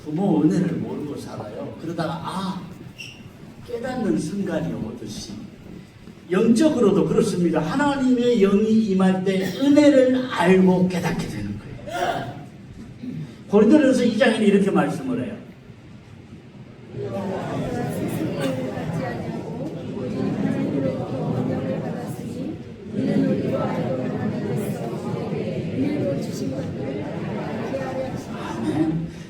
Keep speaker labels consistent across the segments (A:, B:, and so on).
A: 부모 은혜를 모르고 살아요. 그러다가 깨닫는 순간이 오듯이 영적으로도 그렇습니다. 하나님의 영이 임할 때 은혜를 알고 깨닫게 되는 거예요. 고린도전서 2장에는 이렇게 말씀을 해요.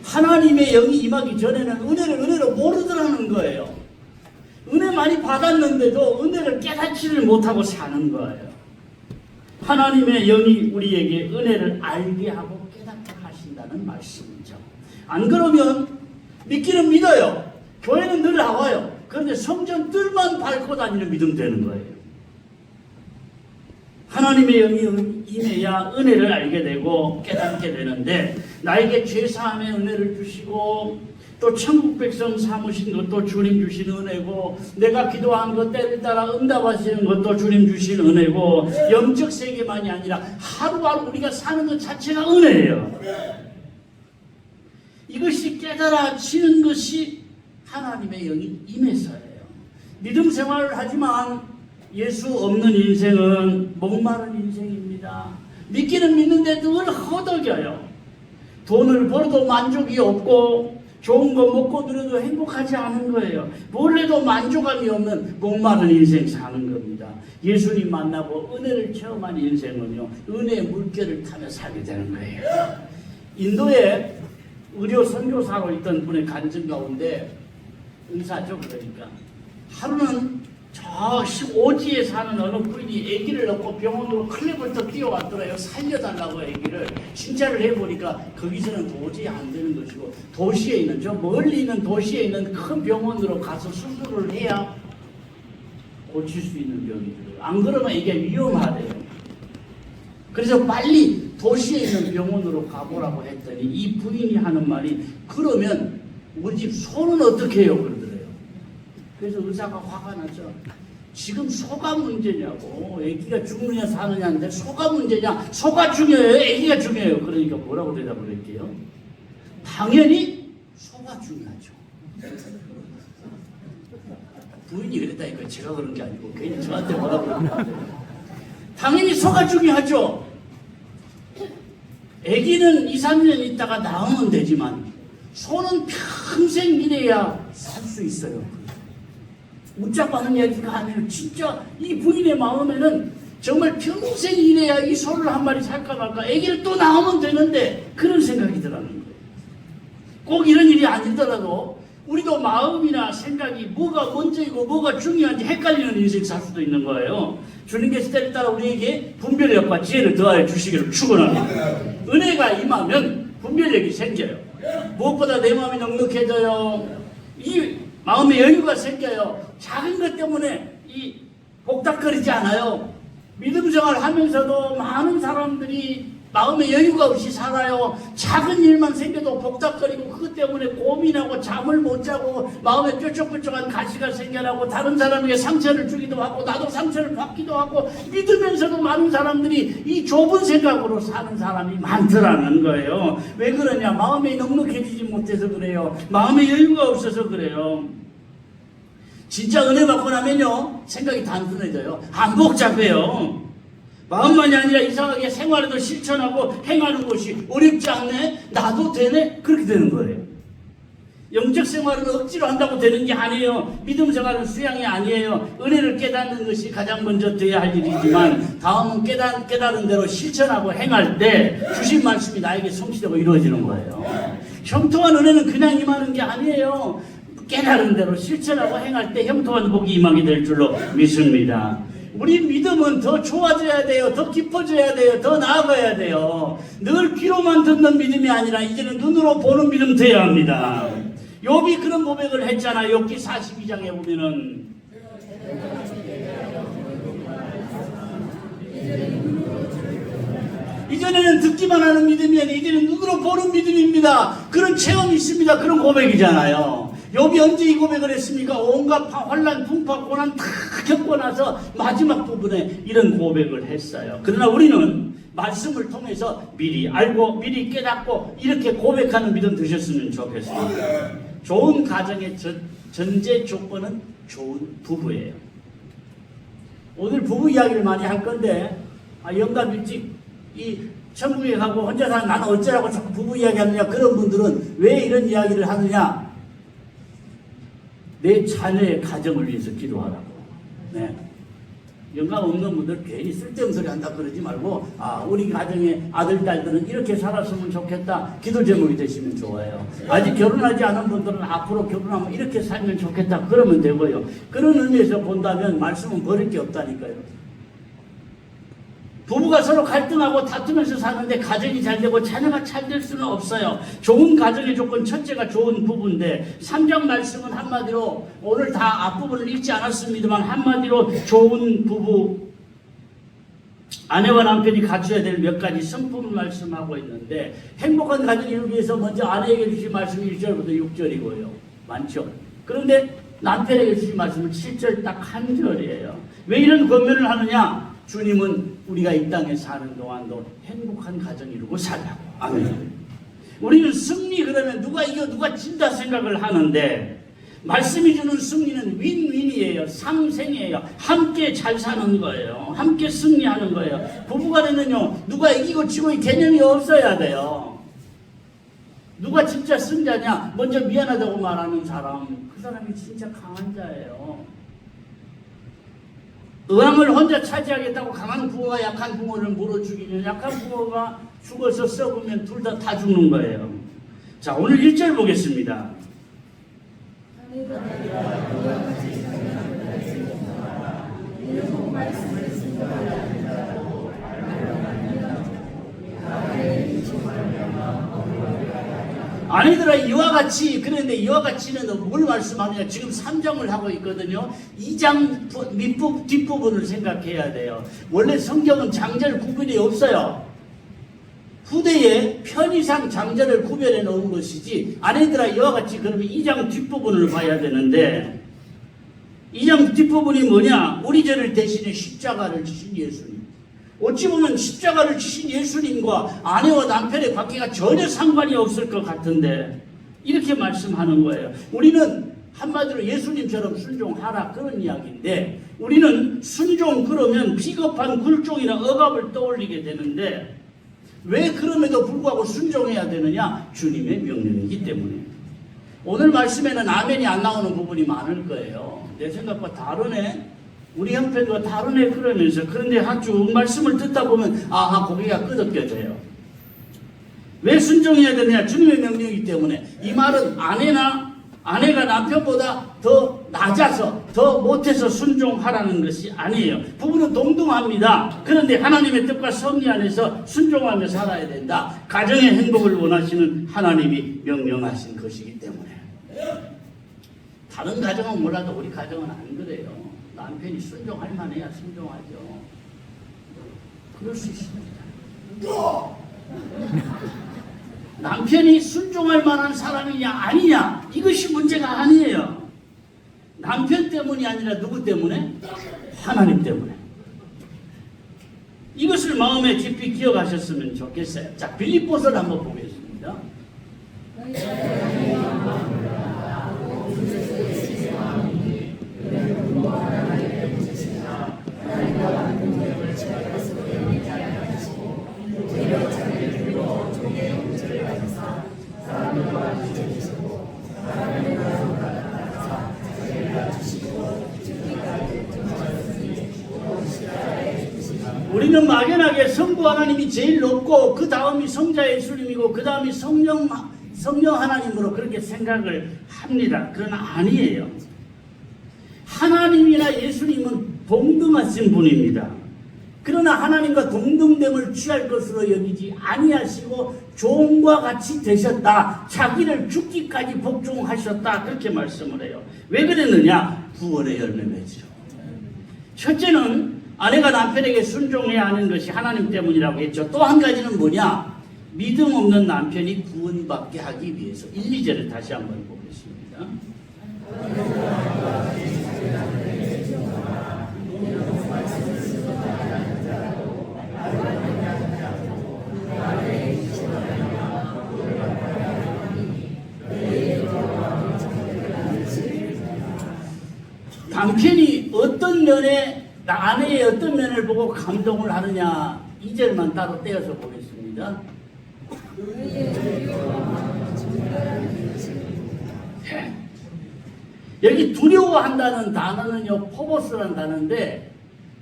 A: 하나님의 영이 임하기 전에는 은혜를 은혜로 모르더라는 거예요. 은혜 많이 받았는데도 은혜를 깨닫지를 못하고 사는 거예요. 하나님의 영이 우리에게 은혜를 알게 하고 깨닫게 하신다는 말씀이죠. 안 그러면 믿기는 믿어요. 교회는 늘 나와요. 그런데 성전 뜰만 밟고 다니는 믿음 되는 거예요. 하나님의 영이 임해야 은혜를 알게 되고 깨닫게 되는데, 나에게 죄사함의 은혜를 주시고 또 천국 백성 삼으신 것도 주님 주신 은혜고, 내가 기도한 것 때를 따라 응답하시는 것도 주님 주신 은혜고, 영적 세계만이 아니라 하루하루 우리가 사는 것 자체가 은혜예요. 이것이 깨달아지는 것이 하나님의 영이 임해서예요. 믿음 생활을 하지만 예수 없는 인생은 목마른 인생입니다. 믿기는 믿는데 늘 허덕여요. 돈을 벌어도 만족이 없고 좋은 거 먹고 들어도 행복하지 않은 거예요. 뭘 해도 만족감이 없는 목마른 인생 사는 겁니다. 예수님 만나고 은혜를 체험한 인생은요, 은혜의 물결을 타며 살게 되는 거예요. 인도에 의료 선교사로 있던 분의 간증 가운데, 의사죠 그러니까, 하루는 저 오지에 사는 어느 부인이 아기를 넣고 병원으로 클레버터 뛰어왔더래요. 살려달라고 아기를. 진짜를 해보니까 거기서는 도저히 안 되는 것이고, 도시에 있는, 저 멀리 있는 도시에 있는 큰 병원으로 가서 수술을 해야 고칠 수 있는 병이더래요. 안 그러면 이게 위험하대요. 그래서 빨리 도시에 있는 병원으로 가보라고 했더니 이 부인이 하는 말이, 그러면 우리 집 소는 어떻게 해요? 그러더래요. 그래서 의사가 화가 나죠. 지금 소가 문제냐고, 아기가 죽느냐 사느냐인데 소가 문제냐? 소가 중요해요? 아기가 중요해요? 그러니까 뭐라고 대답을 할게요? 당연히 소가 중요하죠. 부인이 그랬다니까 제가 그런 게 아니고 괜히 저한테 뭐라고 그러는데, 당연히 소가 중요하죠. 아기는 2, 3년 있다가 낳으면 되지만 소는 평생 일해야 살 수 있어요. 웃자고 하는 얘기가 아니에요. 진짜 이 부인의 마음에는 정말 평생 일해야 이 소를 한 마리 살까 말까, 아기를 또 낳으면 되는데, 그런 생각이 들어는 거예요. 꼭 이런 일이 아니더라도 우리도 마음이나 생각이 뭐가 먼저이고 뭐가 중요한지 헷갈리는 인생 살 수도 있는 거예요. 주님께서 때에 따라 우리에게 분별력과 지혜를 더하여 주시기를 축원합니다. 은혜가 임하면 분별력이 생겨요. 무엇보다 내 마음이 넉넉해져요. 이 마음의 여유가 생겨요. 작은 것 때문에 이 복닥거리지 않아요. 믿음 생활 하면서도 많은 사람들이 마음의 여유가 없이 살아요. 작은 일만 생겨도 복닥거리고 그것 때문에 고민하고 잠을 못 자고 마음에 뾰족뾰족한 가시가 생겨나고 다른 사람에게 상처를 주기도 하고 나도 상처를 받기도 하고, 믿으면서도 많은 사람들이 이 좁은 생각으로 사는 사람이 많더라는 거예요. 왜 그러냐? 마음이 넉넉해지지 못해서 그래요. 마음의 여유가 없어서 그래요. 진짜 은혜 받고 나면요, 생각이 단순해져요. 안 복잡해요. 마음만이 아니라 이상하게 생활에도 실천하고 행하는 것이 어렵지 않네? 나도 되네? 그렇게 되는 거예요. 영적 생활은 억지로 한다고 되는 게 아니에요. 믿음 생활은 수양이 아니에요. 은혜를 깨닫는 것이 가장 먼저 돼야 할 일이지만, 다음은 깨달은 대로 실천하고 행할 때 주신 말씀이 나에게 성취되고 이루어지는 거예요. 형통한 은혜는 그냥 임하는 게 아니에요. 깨달은 대로 실천하고 행할 때 형통한 복이 임하게 될 줄로 믿습니다. 우리 믿음은 더 좋아져야 돼요. 더 깊어져야 돼요. 더 나아가야 돼요. 늘 귀로만 듣는 믿음이 아니라 이제는 눈으로 보는 믿음 돼야 합니다. 욥이 그런 고백을 했잖아. 욥기 42장에 보면은, 이전에는 듣기만 하는 믿음이 아니라 이제는 눈으로 보는 믿음입니다. 그런 체험이 있습니다. 그런 고백이잖아요. 욥이 언제 이 고백을 했습니까? 온갖 환난, 풍파, 고난 다 겪고 나서 마지막 부분에 이런 고백을 했어요. 그러나 우리는 말씀을 통해서 미리 알고 미리 깨닫고 이렇게 고백하는 믿음 되셨으면 좋겠습니다. 좋은 가정의 전제 조건은 좋은 부부예요. 오늘 부부 이야기를 많이 할 건데 영감 일찍 이 천국에 가고 혼자 사는 나는 어쩌라고 자꾸 부부 이야기 하느냐, 그런 분들은 왜 이런 이야기를 하느냐, 내 자녀의 가정을 위해서 기도하라고. 네. 영감 없는 분들 괜히 쓸데없는 소리 한다 그러지 말고, 우리 가정의 아들 딸들은 이렇게 살았으면 좋겠다, 기도 제목이 되시면 좋아요. 아직 결혼하지 않은 분들은 앞으로 결혼하면 이렇게 살면 좋겠다 그러면 되고요. 그런 의미에서 본다면 말씀은 버릴 게 없다니까요. 부부가 서로 갈등하고 다투면서 사는데 가정이 잘 되고 자녀가 잘 될 수는 없어요. 좋은 가정의 조건 첫째가 좋은 부부인데, 3장 말씀은 한마디로, 오늘 다 앞부분을 읽지 않았습니다만 한마디로 좋은 부부, 아내와 남편이 갖춰야 될 몇 가지 성품을 말씀하고 있는데, 행복한 가정을 이루기 위해서 먼저 아내에게 주신 말씀이 1절부터 6절이고요. 많죠. 그런데 남편에게 주신 말씀은 7절 딱 한 절이에요. 왜 이런 권면을 하느냐? 주님은 우리가 이 땅에 사는 동안도 행복한 가정 이루고 살라고. 아멘. 우리는 승리 그러면 누가 이겨 누가 진다 생각을 하는데, 말씀이 주는 승리는 윈윈이에요. 상생이에요. 함께 잘 사는 거예요. 함께 승리하는 거예요. 부부간에는요, 누가 이기고 지고 이 개념이 없어야 돼요. 누가 진짜 승자냐? 먼저 미안하다고 말하는 사람, 그 사람이 진짜 강한 자예요. 의왕을 혼자 차지하겠다고 강한 부모가 약한 부모를 물어 죽이면, 약한 부모가 죽어서 썩으면 둘 다 죽는 거예요. 자, 오늘 1절 보겠습니다. 아니더라 이와 같이. 그런데 이와 같이는 뭘 말씀하느냐, 지금 3장을 하고 있거든요. 2장 뒷부분을 생각해야 돼요. 원래 성경은 장절 구분이 없어요. 후대에 편의상 장절을 구별해 놓은 것이지, 아니더라 이와 같이 그러면 2장 뒷부분을 봐야 되는데, 2장 뒷부분이 뭐냐? 우리 죄를 대신에 십자가를 지신 예수님. 어찌 보면 십자가를 지신 예수님과 아내와 남편의 관계가 전혀 상관이 없을 것 같은데 이렇게 말씀하는 거예요. 우리는 한마디로 예수님처럼 순종하라, 그런 이야기인데, 우리는 순종 그러면 비겁한 굴종이나 억압을 떠올리게 되는데, 왜 그럼에도 불구하고 순종해야 되느냐? 주님의 명령이기 때문에. 오늘 말씀에는 아멘이 안 나오는 부분이 많을 거예요. 내 생각과 다르네, 우리 형편과 다르네 그러면서. 그런데 쭉 말씀을 듣다 보면 고개가 끄덕여져요. 왜 순종해야 되느냐? 주님의 명령이기 때문에. 이 말은 아내가 남편보다 더 낮아서 더 못해서 순종하라는 것이 아니에요. 부부는 동등합니다. 그런데 하나님의 뜻과 섭리 안에서 순종하며 살아야 된다. 가정의 행복을 원하시는 하나님이 명령하신 것이기 때문에. 다른 가정은 몰라도 우리 가정은 안 그래요. 남편이 순종할 만해야 순종하죠. 그럴 수 있습니다. 남편이 순종할 만한 사람이냐 아니냐, 이것이 문제가 아니에요. 남편 때문이 아니라 누구 때문에? 하나님 때문에. 이것을 마음에 깊이 기억하셨으면 좋겠어요. 자, 빌립보서를 한번 보겠습니다. 우리는 막연하게 성부 하나님이 제일 높고 그 다음이 성자 예수님이고 그 다음이 성령 하나님으로 그렇게 생각을 합니다. 그러나 아니에요. 하나님이나 예수님은 동등하신 분입니다. 그러나 하나님과 동등됨을 취할 것으로 여기지 아니하시고 종과 같이 되셨다. 자기를 죽기까지 복종하셨다. 그렇게 말씀을 해요. 왜 그랬느냐? 구원의 열매 맺으려. 첫째는 아내가 남편에게 순종해야 하는 것이 하나님 때문이라고 했죠. 또 한 가지는 뭐냐? 믿음 없는 남편이 구원받게 하기 위해서. 1, 2절을 다시 한번 보겠습니다. 남편이 어떤 면에 아내의 어떤 면을 보고 감동을 하느냐 2절만 따로 떼어서 보겠습니다. 여기 두려워한다는 단어는요 포보스라는 단어인데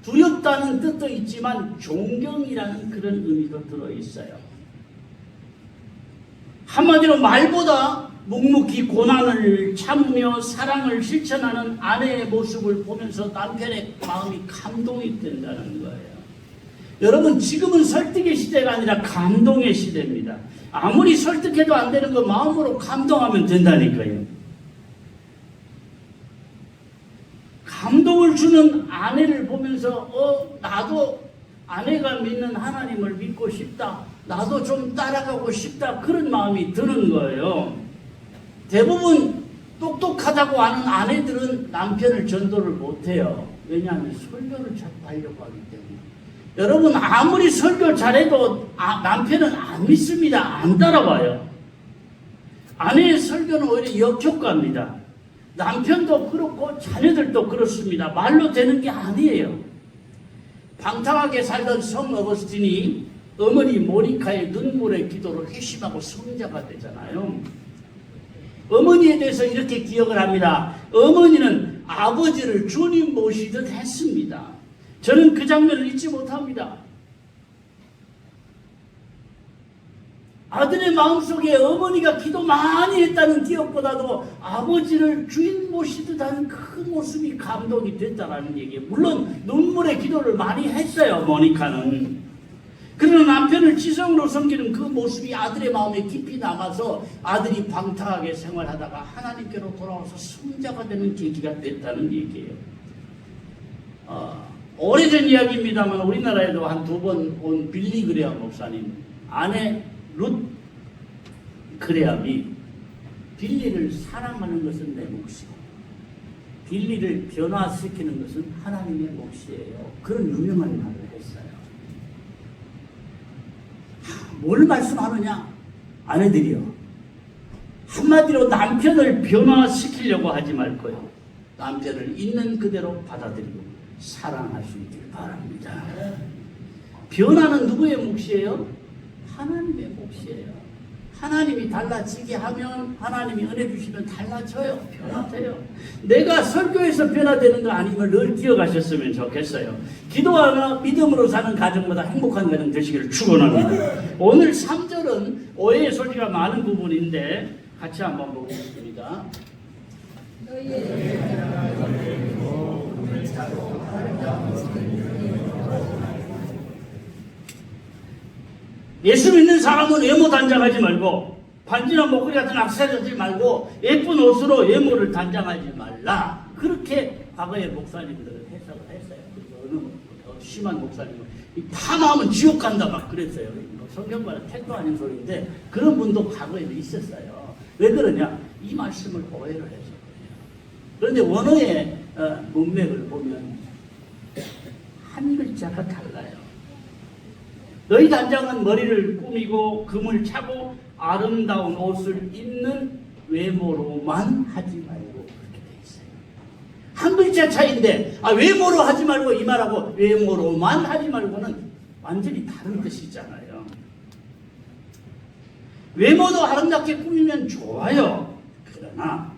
A: 두렵다는 뜻도 있지만 존경이라는 그런 의미도 들어있어요. 한마디로 말보다 묵묵히 고난을 참으며 사랑을 실천하는 아내의 모습을 보면서 남편의 마음이 감동이 된다는 거예요. 여러분 지금은 설득의 시대가 아니라 감동의 시대입니다. 아무리 설득해도 안 되는 거 마음으로 감동하면 된다니까요. 감동을 주는 아내를 보면서 나도 아내가 믿는 하나님을 믿고 싶다. 나도 좀 따라가고 싶다. 그런 마음이 드는 거예요. 대부분 똑똑하다고 하는 아내들은 남편을 전도를 못해요. 왜냐하면 설교를 자꾸 하려고 하기 때문에. 여러분 아무리 설교 잘해도 남편은 안 믿습니다. 안 따라와요. 아내의 설교는 오히려 역효과입니다. 남편도 그렇고 자녀들도 그렇습니다. 말로 되는 게 아니에요. 방탕하게 살던 성 어거스틴이 어머니 모니카의 눈물의 기도를 회심하고 성자가 되잖아요. 어머니에 대해서 이렇게 기억을 합니다. 어머니는 아버지를 주님 모시듯 했습니다. 저는 그 장면을 잊지 못합니다. 아들의 마음속에 어머니가 기도 많이 했다는 기억보다도 아버지를 주인 모시듯 하는 그 모습이 감동이 됐다는 얘기예요. 물론 눈물의 기도를 많이 했어요. 모니카는. 그러나 남편을 지성으로 섬기는 그 모습이 아들의 마음에 깊이 남아서 아들이 방탕하게 생활하다가 하나님께로 돌아와서 성자가 되는 계기가 됐다는 얘기예요. 오래전 이야기입니다만 우리나라에도 한 2번 온 빌리 그레암 목사님 아내 룻 그레암이 빌리를 사랑하는 것은 내 몫이고 빌리를 변화시키는 것은 하나님의 몫이에요. 그런 유명한 말을 했어요. 뭘 말씀하느냐? 아내들이요. 한마디로 남편을 변화시키려고 하지 말고요. 남편을 있는 그대로 받아들이고 사랑할 수 있길 바랍니다. 변화는 누구의 몫이에요? 하나님의 몫이에요. 하나님이 달라지게 하면 하나님이 은혜 주시면 달라져요. 변화돼요. 내가 설교에서 변화되는 거 아니면 늘 기억하셨으면 좋겠어요. 기도하나 믿음으로 사는 가정보다 행복한 가정 되시기를 축원합니다. 오늘 3절은 오해의 소지가 많은 부분인데 같이 한번 보겠습니다. 예수 믿는 사람은 외모 단장하지 말고 반지나 목걸이 같은 악세사리 하지 말고 예쁜 옷으로 외모를 단장하지 말라. 그렇게 과거의 목사님들은 해석을 했어요. 그래서 어느 심한 목사님은 파마하면 지옥 간다 막 그랬어요. 성경과는 택도 아닌 소리인데 그런 분도 과거에도 있었어요. 왜 그러냐? 이 말씀을 오해를 해서 그래요. 그런데 원어의 문맥을 보면 한 글자가 달라요. 너희 단장은 머리를 꾸미고 금을 차고 아름다운 옷을 입는 외모로만 하지 말고 그렇게 돼 있어요. 한 글자 차이인데 외모로 하지 말고 이 말하고 외모로만 하지 말고는 완전히 다른 뜻이잖아요. 외모도 아름답게 꾸미면 좋아요. 그러나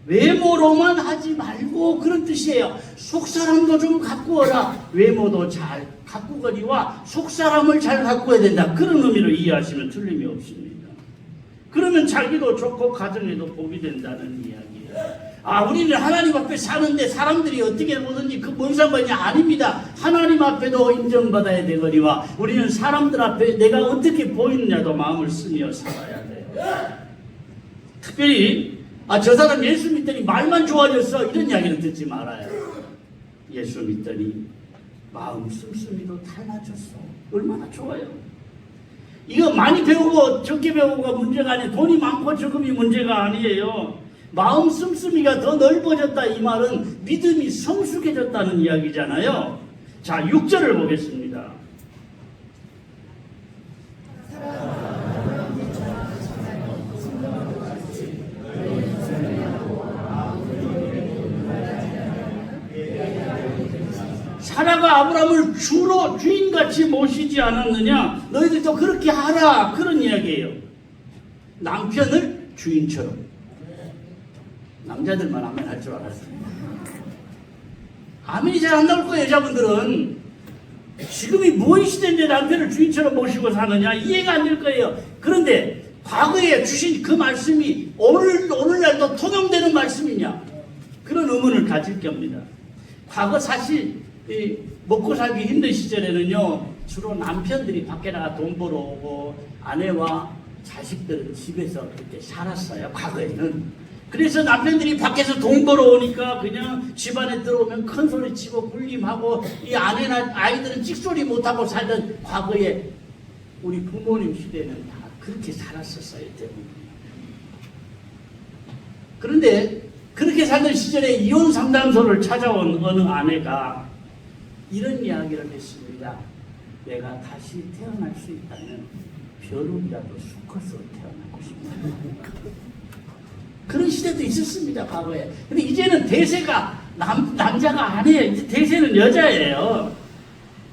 A: 외모로만 하지 말고 그런 뜻이에요. 속사람도 좀 가꾸어라. 외모도 잘 가꾸거니와 속사람을 잘 가꾸어야 된다. 그런 의미로 이해하시면 틀림이 없습니다. 그러면 자기도 좋고 가정에도 복이 된다는 이야기예요. 우리는 하나님 앞에 사는데 사람들이 어떻게 보든지 그 뭔 상관이냐? 아닙니다. 하나님 앞에도 인정받아야 되거니와 우리는 사람들 앞에 내가 어떻게 보이느냐도 마음을 쓰며 살아야 돼요. 특별히 저 사람 예수 믿더니 말만 좋아졌어 이런 이야기는 듣지 말아요. 예수 믿더니 마음 씀씀이도 달라졌어. 얼마나 좋아요. 이거 많이 배우고 적게 배우고가 문제가 아니에요. 돈이 많고 적음이 문제가 아니에요. 마음 씀씀이가 더 넓어졌다 이 말은 믿음이 성숙해졌다는 이야기잖아요. 자 6절을 보겠습니다. 사라가 아브라함을 주로 주인같이 모시지 않았느냐? 너희들도 그렇게 하라. 그런 이야기예요. 남편을 주인처럼. 남자들만 아멘 할 줄 알았어요. 아멘이 잘 안 나올 거예요. 여자분들은. 지금이 뭔 시대인데 남편을 주인처럼 모시고 사느냐? 이해가 안 될 거예요. 그런데 과거에 주신 그 말씀이 오늘날도 통용되는 말씀이냐? 그런 의문을 가질 겁니다. 과거 사실 먹고 살기 힘든 시절에는요, 주로 남편들이 밖에 나가 돈 벌어 오고 아내와 자식들은 집에서 그렇게 살았어요. 과거에는. 그래서 남편들이 밖에서 돈 벌어오니까 그냥 집안에 들어오면 큰 소리 치고 굴림하고 이 아내나 아이들은 찍소리 못하고 살던 과거에 우리 부모님 시대는 다 그렇게 살았었어요. 대부분. 그런데 그렇게 살던 시절에 이혼 상담소를 찾아온 어느 아내가 이런 이야기를 했습니다. 내가 다시 태어날 수 있다면 벼룩이라도 수컷으로 태어나고 싶다. 그런 시대도 있었습니다, 과거에. 근데 이제는 대세가 남자가 아니에요. 이제 대세는 여자예요.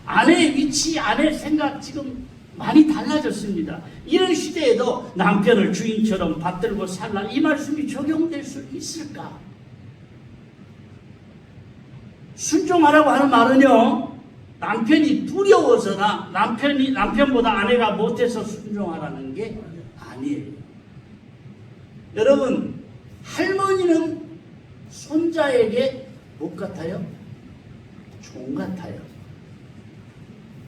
A: 아내의 위치, 아내의 생각 지금 많이 달라졌습니다. 이런 시대에도 남편을 주인처럼 받들고 살라, 이 말씀이 적용될 수 있을까? 순종하라고 하는 말은요, 남편이 두려워서나 남편보다 아내가 못해서 순종하라는 게 아니에요. 여러분, 할머니는 손자에게 뭐 같아요? 종 같아요.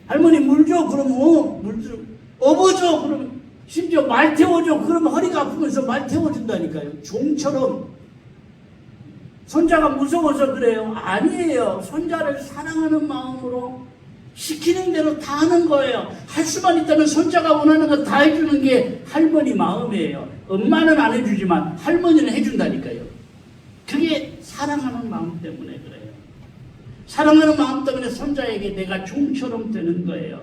A: 할머니 물 줘, 그러면 물 줘. 업어줘, 그러면 심지어 말 태워줘, 그러면 허리가 아프면서 말 태워준다니까요. 종처럼. 손자가 무서워서 그래요? 아니에요. 손자를 사랑하는 마음으로 시키는 대로 다 하는 거예요. 할 수만 있다면 손자가 원하는 거 다 해주는 게 할머니 마음이에요. 엄마는 안 해주지만 할머니는 해준다니까요. 그게 사랑하는 마음 때문에 그래요. 사랑하는 마음 때문에 손자에게 내가 종처럼 되는 거예요.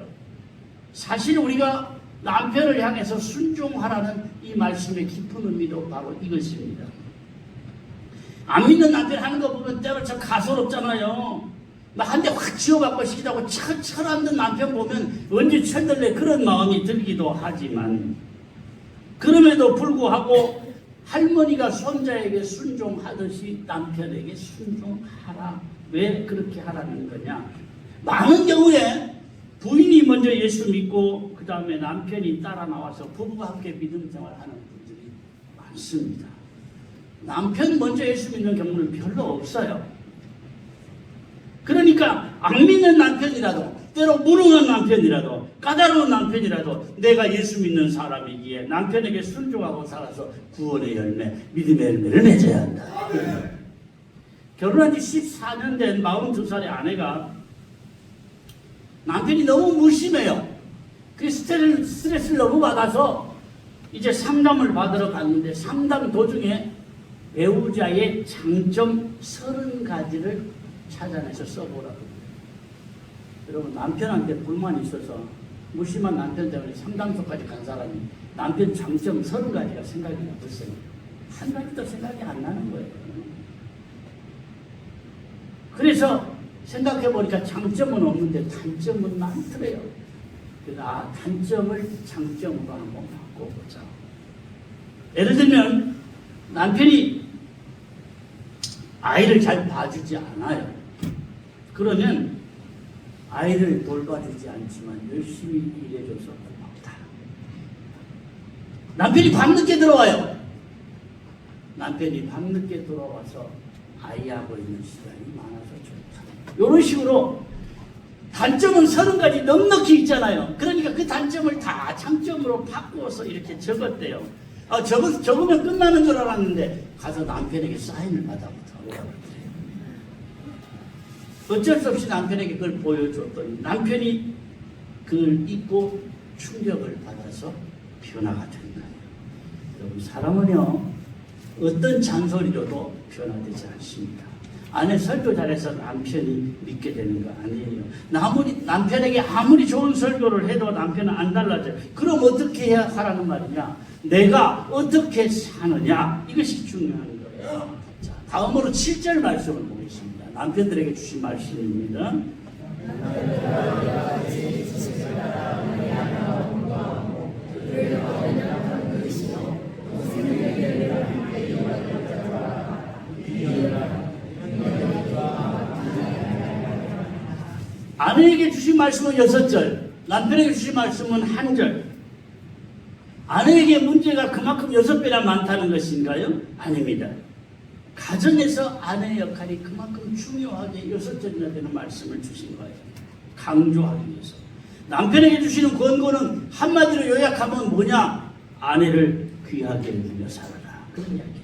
A: 사실 우리가 남편을 향해서 순종하라는 이 말씀의 깊은 의미도 바로 이것입니다. 안 믿는 남편 하는 거 보면 때로 참 가소롭잖아요. 한 대 확 쥐어갖고 시키다고 철안든 남편 보면 언제 철들래 그런 마음이 들기도 하지만, 그럼에도 불구하고 할머니가 손자에게 순종하듯이 남편에게 순종하라. 왜 그렇게 하라는 거냐? 많은 경우에 부인이 먼저 예수 믿고 그 다음에 남편이 따라 나와서 부부가 함께 믿음 생활하는 분들이 많습니다. 남편 먼저 예수 믿는 경우는 별로 없어요. 그러니까 안 믿는 남편이라도, 때로 무능한 남편이라도, 까다로운 남편이라도 내가 예수 믿는 사람이기에 남편에게 순종하고 살아서 구원의 열매, 믿음의 열매를 맺어야 한다. 결혼한 지 14년 된 42살의 아내가 남편이 너무 무심해요. 그 스트레스를 너무 받아서 이제 상담을 받으러 갔는데, 상담 도중에 배우자의 장점 30가지를 찾아내서 써보라고. 여러분, 남편한테 불만이 있어서 무심한 남편 때문에 상담소까지 간 사람이 남편 장점 30가지가 생각이 났어요. 한 가지도 생각이 안 나는 거예요. 그래서 생각해보니까 장점은 없는데 단점은 많더래요. 그래서 단점을 장점으로 한번 바꿔보자. 예를 들면 남편이 아이를 잘 봐주지 않아요. 그러면 아이를 돌봐주지 않지만 열심히 일해줘서 고맙다. 남편이 밤늦게 들어와요. 남편이 밤늦게 들어와서 아이하고 있는 시간이 많아서 좋다. 이런 식으로 단점은 30가지 넉넉히 있잖아요. 그러니까 그 단점을 다 장점으로 바꾸어서 이렇게 적었대요. 적으면 끝나는 줄 알았는데 가서 남편에게 사인을 받아부터 오라고. 어쩔 수 없이 남편에게 그걸 보여줬더니 남편이 그걸 잊고 충격을 받아서 변화가 된 거예요. 여러분, 사람은요, 어떤 잔소리로도 변화되지 않습니다. 아내 설교 잘해서 남편이 믿게 되는 거 아니에요. 남편에게 아무리 좋은 설교를 해도 남편은 안 달라져요. 그럼 어떻게 해야 하라는 말이냐? 내가 어떻게 사느냐? 이것이 중요한 거예요. 자, 다음으로 7절 말씀을 보겠습니다. 남편들에게 주신 말씀입니다. 아내에게 주신 말씀은 6절, 남편에게 주신 말씀은 1절. 아내에게 문제가 그만큼 6배나 많다는 것인가요? 아닙니다. 가정에서 아내의 역할이 그만큼 중요하게 6절이나 되는 말씀을 주신 거예요. 강조하기 위해서. 남편에게 주시는 권고는 한마디로 요약하면 뭐냐? 아내를 귀하게 여기며 살아라. 그런 이야기예요.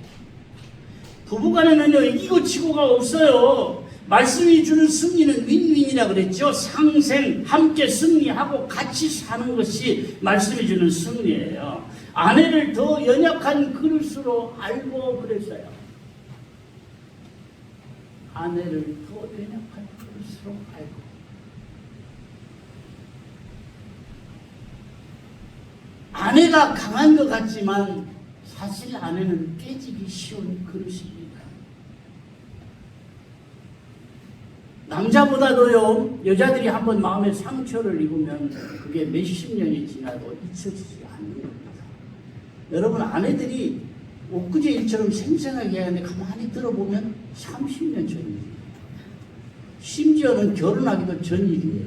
A: 부부간에는요, 이기고 지고가 없어요. 말씀이 주는 승리는 윈윈이라 그랬죠. 상생, 함께 승리하고 같이 사는 것이 말씀이 주는 승리예요. 아내를 더 연약한 그릇으로 알고 그랬어요. 아내를 더 연약한 그릇으로 알고. 아내가 강한 것 같지만 사실 아내는 깨지기 쉬운 그릇입니다. 남자보다도요, 여자들이 한번 마음에 상처를 입으면 그게 몇십 년이 지나도 잊혀지지 않는 겁니다. 여러분, 아내들이 엊그제 일처럼 생생하게 하는데 가만히 들어보면 30년 전 일이에요. 심지어는 결혼하기도 전 일이에요.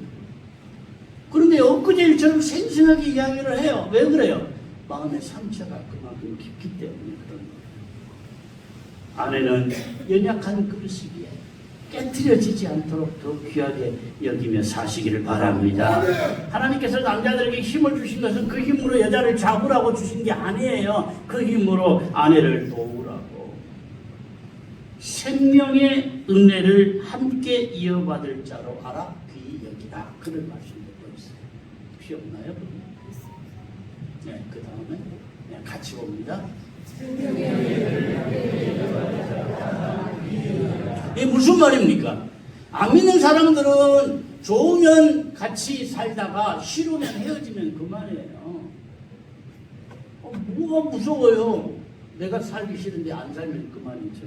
A: 그런데 엊그제 일처럼 생생하게 이야기를 해요. 왜 그래요? 마음의 상처가 그만큼 깊기 때문에 그런 거예요. 아내는 연약한 그릇이기에 깨트려지지 않도록 더 귀하게 여기며 사시기를 바랍니다. 하나님께서 남자들에게 힘을 주신 것은 그 힘으로 여자를 잡으라고 주신 게 아니에요. 그 힘으로 아내를 도우라고. 생명의 은혜를 함께 이어받을 자로 알아 귀히 여기라. 그런 말씀드리고 있어요. 필요 없나요? 네, 그 다음에 같이 봅니다. 이게 무슨 말입니까? 안 믿는 사람들은 좋으면 같이 살다가 싫으면 헤어지면 그만이에요. 뭐가 무서워요? 내가 살기 싫은데 안 살면 그만이죠.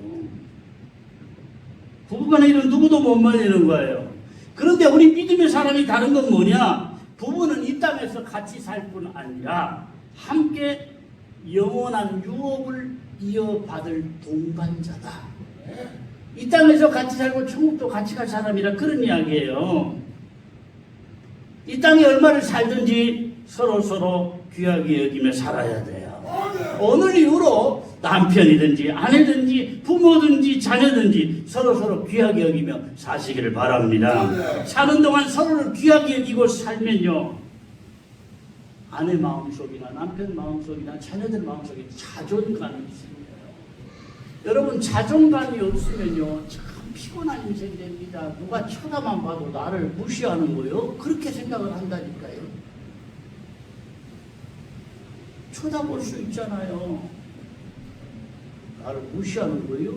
A: 부부간의 일은 누구도 못 말리는 거예요. 그런데 우리 믿음의 사람이 다른 건 뭐냐? 부부는 이 땅에서 같이 살 뿐 아니라 함께 영원한 유업을 이어받을 동반자다. 이 땅에서 같이 살고 천국도 같이 갈 사람이라 그런 이야기예요. 이 땅에 얼마를 살든지 서로 귀하게 여기며 살아야 돼요. 오늘 이후로 남편이든지 아내든지 부모든지 자녀든지 서로 귀하게 여기며 사시기를 바랍니다. 사는 동안 서로를 귀하게 여기고 살면요, 아내 마음속이나 남편 마음속이나 자녀들 마음속에 자존감이 있습니다. 여러분, 자존감이 없으면요 참 피곤한 인생이 됩니다. 누가 쳐다만 봐도 나를 무시하는 거요? 그렇게 생각을 한다니까요. 쳐다볼 수 있잖아요. 나를 무시하는 거요?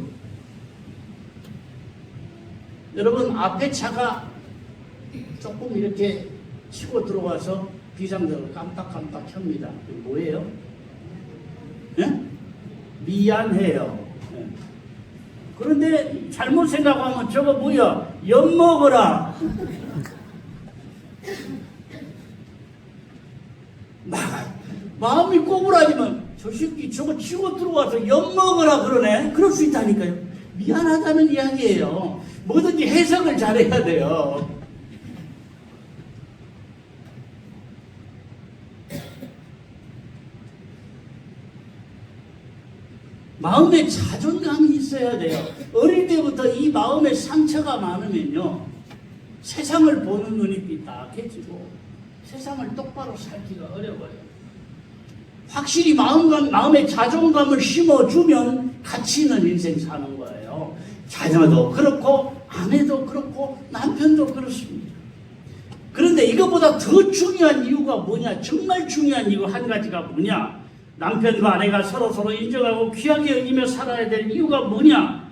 A: 여러분, 앞에 차가 조금 이렇게 치고 들어와서 비상등을 깜빡깜빡 켭니다. 이게 뭐예요? 네? 미안해요. 네. 그런데 잘못 생각하면 저거 뭐야? 엿먹어라. 마음이 꼬부라지면 저 새끼 저거 치고 들어와서 엿먹어라 그러네. 그럴 수 있다니까요. 미안하다는 이야기예요. 뭐든지 해석을 잘해야 돼요. 마음에 자존감이 있어야 돼요. 어릴 때부터 이 마음에 상처가 많으면요, 세상을 보는 눈이 삐딱해지고 세상을 똑바로 살기가 어려워요. 확실히 마음에 자존감을 심어주면 가치 있는 인생 사는 거예요. 자녀도 그렇고 아내도 그렇고 남편도 그렇습니다. 그런데 이것보다 더 중요한 이유가 뭐냐? 정말 중요한 이유 한 가지가 뭐냐? 남편과 아내가 서로 인정하고 귀하게 여기며 살아야 될 이유가 뭐냐?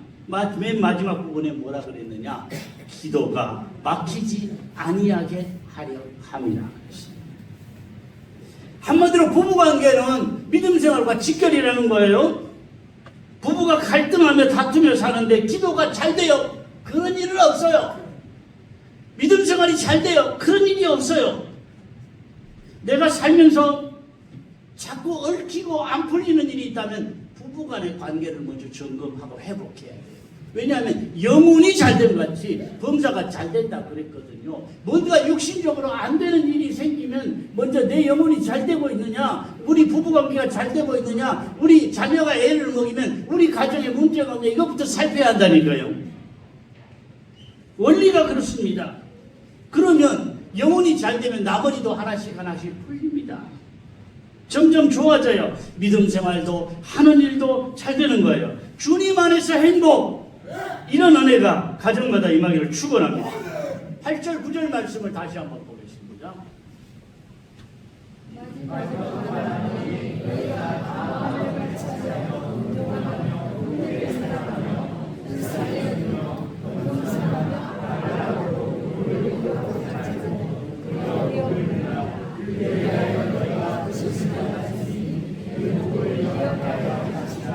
A: 맨 마지막 부분에 뭐라 그랬느냐? 기도가 막히지 아니하게 하려 함이라. 한마디로 부부관계는 믿음생활과 직결이라는 거예요. 부부가 갈등하며 다투며 사는데 기도가 잘 돼요? 그런 일은 없어요. 믿음 생활이 잘 돼요. 그런 일이 없어요. 내가 살면서 자꾸 얽히고 안 풀리는 일이 있다면 부부간의 관계를 먼저 점검하고 회복해야 돼요. 왜냐하면 영혼이 잘 된 것 같이 범사가 잘 된다 그랬거든요. 뭔가 육신적으로 안 되는 일이 생기면 먼저 내 영혼이 잘 되고 있느냐, 우리 부부관계가 잘 되고 있느냐, 우리 자녀가 애를 먹이면 우리 가정에 문제가 없냐, 이것부터 살펴야 한다니까요. 원리가 그렇습니다. 그러면 영혼이 잘 되면 나머지도 하나씩 하나씩 풀립니다. 점점 좋아져요. 믿음 생활도 하는 일도 잘 되는 거예요. 주님 안에서 행복, 이런 은혜가 가정마다 임하기를 축원합니다. 8절 9절 말씀을 다시 한번 보겠습니다.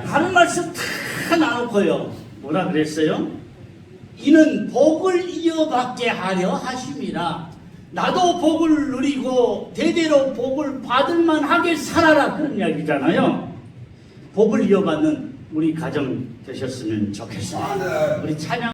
A: 하는 말씀 다 나놓고요. 뭐라 그랬어요? 이는 복을 이어받게 하려 하심이라. 나도 복을 누리고 대대로 복을 받을만 하게 살아라, 그런 이야기잖아요. 복을 이어받는 우리 가정 되셨으면 좋겠습니다. 우리 찬양